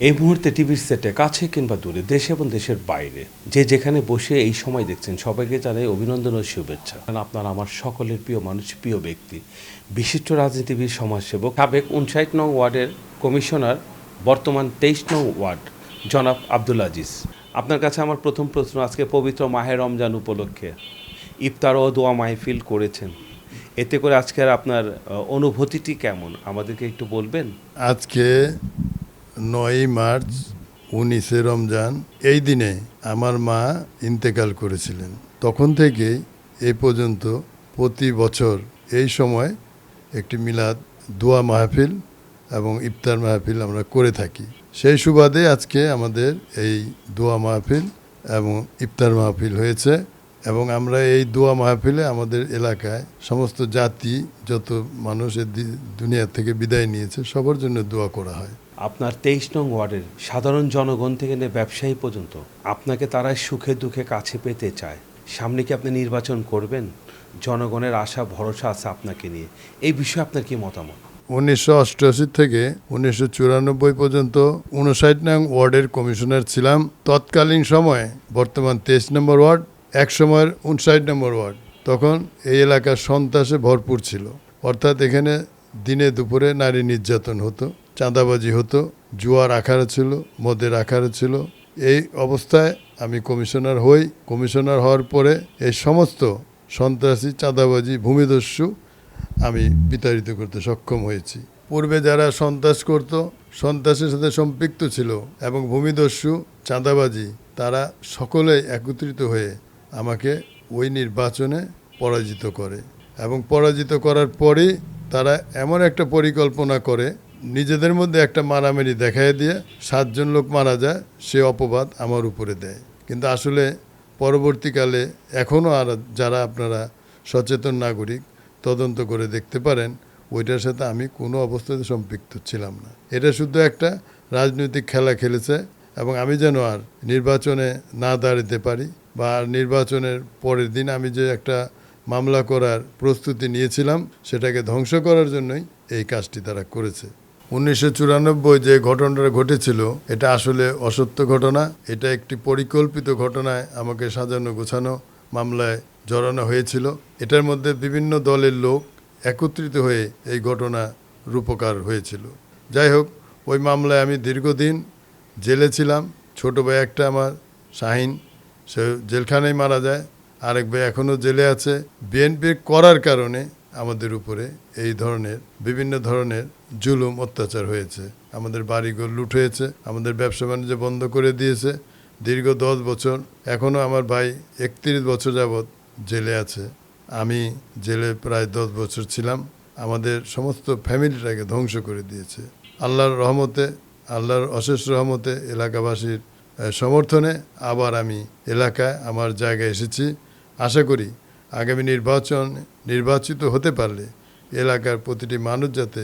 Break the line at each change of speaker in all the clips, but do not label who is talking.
এই মুহূর্তে টিভির সেটে কাছে কিংবা দূরে দেশে এবং দেশের বাইরে যে যেখানে বসে এই সময় দেখছেন সবাইকে জানাই অভিনন্দন ও শুভেচ্ছা। আপনার আমার সকলের প্রিয় মানুষ, প্রিয় ব্যক্তি, বিশিষ্ট রাজনীতিবিদ, সমাজসেবক, সাবেক 59 নং ওয়ার্ডের কমিশনার, বর্তমান 23 নং ওয়ার্ড জনাব আব্দুল আজিজ। আপনার কাছে আমার প্রথম প্রশ্ন, আজকে পবিত্র মাহে রমজান উপলক্ষে ইফতার ও দোয়া মাহফিল করেছেন, এতে করে আজকের আপনার অনুভূতিটি কেমন আমাদেরকে একটু বলবেন?
আজকে 9ই মার্চ 19শে রমজান, এই দিনে আমার মা ইন্তেকাল করেছিলেন। তখন থেকে এই পর্যন্ত প্রতি বছর এই সময় একটি মিলাদ দোয়া মাহফিল এবং ইফতার মাহফিল আমরা করে থাকি। সেই সুবাদে আজকে আমাদের এই দোয়া মাহফিল এবং ইফতার মাহফিল হয়েছে এবং আমরা এই দোয়া মাহফিলে আমাদের এলাকায় সমস্ত জাতি, যত মানুষ দুনিয়া থেকে বিদায় নিয়েছে, সবার জন্য দোয়া করা হয়।
আপনার 23 নং ওয়ার্ডের সাধারণ জনগণ থেকে নিয়ে ব্যবসায়ী পর্যন্ত আপনাকে তারা সুখে দুঃখে কাছে পেতে চায়। সামনে কি আপনি নির্বাচন করবেন? জনগণের আশা ভরসা আছে আপনাকে নিয়ে, এই বিষয়ে আপনার কি মতামত?
1988 থেকে 1994 পর্যন্ত 59 নং ওয়ার্ডের কমিশনার ছিলাম। তৎকালীন সময়ে বর্তমান 23 নম্বর ওয়ার্ড, এক সময়ের 59 নম্বর ওয়ার্ড, তখন এই এলাকা সন্ত্রাসে ভরপুর ছিল। অর্থাৎ এখানে দিনে দুপুরে নারী নির্যাতন হতো, চাঁদাবাজি হতো, জুয়ার আখাড়া ছিল, মদের আখাড়া ছিল। এই অবস্থায় আমি কমিশনার হই। কমিশনার হওয়ার পরে এই সমস্ত সন্ত্রাসী, চাঁদাবাজি, ভূমিদস্যু আমি বিতাড়িত করতে সক্ষম হয়েছি। পূর্বে যারা সন্ত্রাস করত, সন্ত্রাসের সাথে সম্পৃক্ত ছিল এবং ভূমিদস্যু, চাঁদাবাজি, তারা সকলে একত্রিত হয়ে আমাকে ওই নির্বাচনে পরাজিত করে এবং পরাজিত করার পরেই তারা এমন একটা পরিকল্পনা করে, নিজেদের মধ্যে একটা মারামারি দেখায় দিয়ে 7 জন লোক মারা যায়, সে অপবাদ আমার উপরে দেয়। কিন্তু আসলে পরবর্তীকালে এখনও আর যারা আপনারা সচেতন নাগরিক তদন্ত করে দেখতে পারেন, ওইটার সাথে আমি কোনো অবস্থাতে সম্পৃক্ত ছিলাম না। এটা শুধু একটা রাজনৈতিক খেলা খেলেছে এবং আমি যেন আর নির্বাচনে না দাঁড়াতে পারি, বা নির্বাচনের পরের দিন আমি যে একটা মামলা করার প্রস্তুতি নিয়েছিলাম, সেটাকে ধ্বংস করার জন্যই এই কাজটি তারা করেছে। 1994 যে ঘটনাটা ঘটেছিল, এটা আসলে অসত্য ঘটনা। এটা একটি পরিকল্পিত ঘটনায় আমাকে সাজানো গোছানো মামলায় জড়ানো হয়েছিল। এটার মধ্যে বিভিন্ন দলের লোক একত্রিত হয়ে এই ঘটনা রূপকার হয়েছিল। যাই হোক, ওই মামলায় আমি দীর্ঘদিন জেলে ছিলাম। ছোট ভাই একটা আমার, শাহিন, সে জেলখানায় মারা যায়। আরেক ভাই এখনও জেলে আছে। বিএনপি করার কারণে আমাদের উপরে এই ধরনের বিভিন্ন ধরনের জুলুম অত্যাচার হয়েছে। আমাদের বাড়িঘর লুট হয়েছে, আমাদের ব্যবসা বাণিজ্য বন্ধ করে দিয়েছে দীর্ঘ 10 বছর। এখনও আমার ভাই 31 বছর যাবৎ জেলে আছে। আমি জেলে প্রায় 10 বছর ছিলাম। আমাদের সমস্ত ফ্যামিলিটাকে ধ্বংস করে দিয়েছে। আল্লাহর রহমতে, আল্লাহর অশেষ রহমতে, এলাকাবাসীর সমর্থনে আবার আমি এলাকায় আমার জায়গায় এসেছি। আশা করি আগামী নির্বাচিত হতে পারলে এলাকার প্রতিটি মানুষ যাতে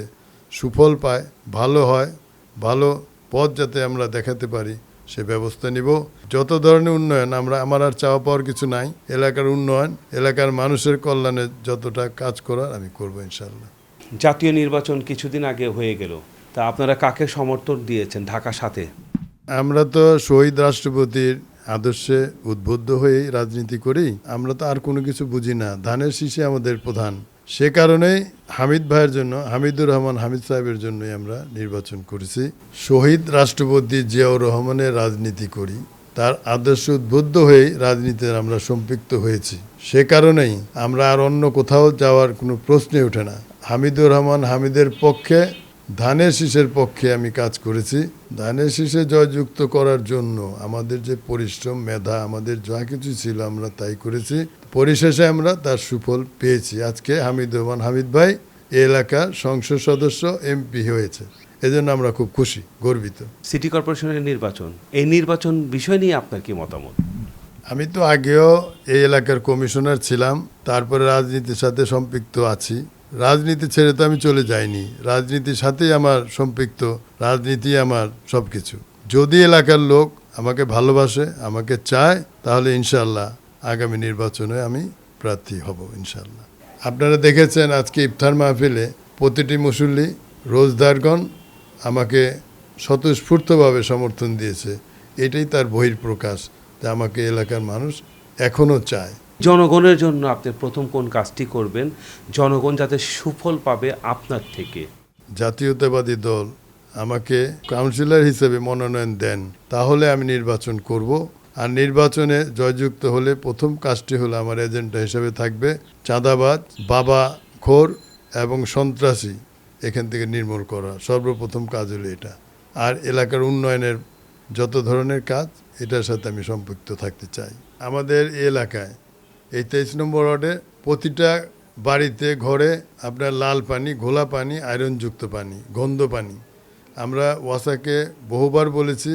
সুফল পায়, ভালো হয়, ভালো পথ যাতে আমরা দেখাতে পারি, সে ব্যবস্থা নিব। যত ধরনের উন্নয়ন, আমার আর চাওয়া পাওয়ার কিছু নাই। এলাকার উন্নয়ন, এলাকার মানুষের কল্যাণে যতটা কাজ করার আমি করব ইনশাল্লাহ।
জাতীয় নির্বাচন কিছুদিন আগে হয়ে গেল, তা আপনারা কাকে সমর্থন দিয়েছেন ঢাকার সাথে?
আমরা তো শহীদ রাষ্ট্রপতির আদর্শে উদ্বুদ্ধ হয়ে রাজনীতি করি। আমরা তো আর কোনো কিছু বুঝি না। ধানের শীষে আমাদের প্রধান। সে কারণেই হামিদ ভাইয়ের জন্য, হামিদুর রহমান হামিদ সাহেবের জন্যই আমরা নির্বাচন করেছি। শহীদ রাষ্ট্রপতি জিয়াউর রহমানের রাজনীতি করি, তার আদর্শ উদ্বুদ্ধ হয়ে রাজনীতিতে আমরা সম্পৃক্ত হয়েছি। সে কারণেই আমরা আর অন্য কোথাও যাওয়ার কোনো প্রশ্নই ওঠে না। হামিদুর রহমান হামিদের পক্ষে, ধানের শীষের পক্ষে আমি কাজ করেছি। ধানের শীষে জয়যুক্ত করার জন্য আমাদের যে পরিশ্রম, মেধা, আমাদের যা কিছু ছিল আমরা তাই করেছি। পরিশেষে আমরা তার সুফল পেয়েছি। আজকে হামিদুর রহমান হামিদ ভাই এই এলাকার সংসদ সদস্য, এমপি হয়েছে। এজন্য আমরা খুব খুশি, গর্বিত।
সিটি কর্পোরেশনের নির্বাচন, এই নির্বাচন বিষয় নিয়ে আপনার কি মতামত?
আমি তো আগেও এই এলাকার কমিশনার ছিলাম, তারপরে রাজনীতির সাথে সম্পৃক্ত আছি। রাজনীতি ছেড়ে তো আমি চলে যাইনি, রাজনীতির সাথেই আমার সম্পৃক্ত, রাজনীতি আমার সব কিছু। যদি এলাকার লোক আমাকে ভালোবাসে, আমাকে চায়, তাহলে ইনশাল্লাহ আগামী নির্বাচনে আমি প্রার্থী হব ইনশাল্লাহ। আপনারা দেখেছেন আজকে ইফতার মাহফিলে প্রতিটি মুসল্লি, রোজদারগণ আমাকে স্বতঃস্ফূর্তভাবে সমর্থন দিয়েছে। এটাই তার বহিঃপ্রকাশ যে আমাকে এলাকার মানুষ এখনও চায়।
জনগণের জন্য আপনি প্রথম কোন কাজটি করবেন, জনগণ যাতে সুফল পাবে আপনার থেকে?
জাতীয়তাবাদী দল আমাকে কাউন্সিলর হিসেবে মনোনয়ন দেন, তাহলে আমি নির্বাচন করব। আর নির্বাচনে জয়যুক্ত হলে প্রথম কাজটি হলো আমার এজেন্ডা হিসেবে থাকবে চাঁদাবাজ, বাবাখোর এবং সন্ত্রাসী এখান থেকে নির্মূল করা। সর্বপ্রথম কাজ হলো এটা। আর এলাকার উন্নয়নের যত ধরনের কাজ এটার সাথে আমি সম্পৃক্ত থাকতে চাই। আমাদের এই এলাকায় এই 23 নম্বর ওয়ার্ডে প্রতিটা বাড়িতে ঘরে আপনার লাল পানি, ঘোলা পানি, আয়রনযুক্ত পানি, গন্ধ পানি। আমরা ওয়াসাকে বহুবার বলেছি,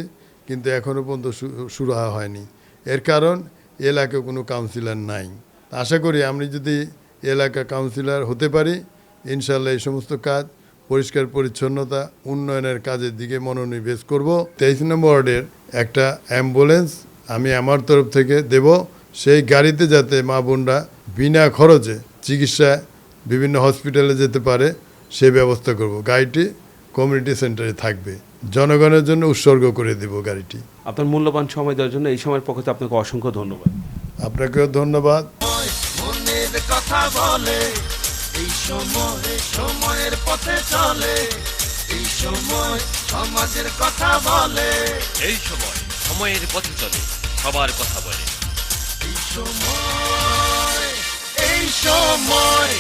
কিন্তু এখনও পর্যন্ত সুরাহা হয়নি। এর কারণ এলাকায় কোনো কাউন্সিলর নাই। আশা করি আমি যদি এলাকা কাউন্সিলর হতে পারি, ইনশাল্লাহ এই সমস্ত কাজ, পরিষ্কার পরিচ্ছন্নতা, উন্নয়নের কাজের দিকে মনোনিবেশ করব। 23 নম্বর ওয়ার্ডের একটা অ্যাম্বুলেন্স আমি আমার তরফ থেকে দেব। সেই গাড়িতে যাতে মা বোনরা বিনা খরচে চিকিৎসায় বিভিন্ন হসপিটালে যেতে পারে সেই ব্যবস্থা করব। গাড়িটি কমিউনিটি সেন্টারে থাকবে, জনগণের জন্য উৎসর্গ করে দেব গাড়িটি।
আপনার মূল্যবান সময় দেওয়ার জন্য এই সময়ের পক্ষে আপনাকে অসংখ্য ধন্যবাদ।
আপনাকেও ধন্যবাদ।
মনের কথা বলে, এই সময় সময়ের পথে চলে, এই সময় সমাজের কথা বলে,
এই সময় সময়ের পথে চলে, সবার কথা বলে।
এই সময়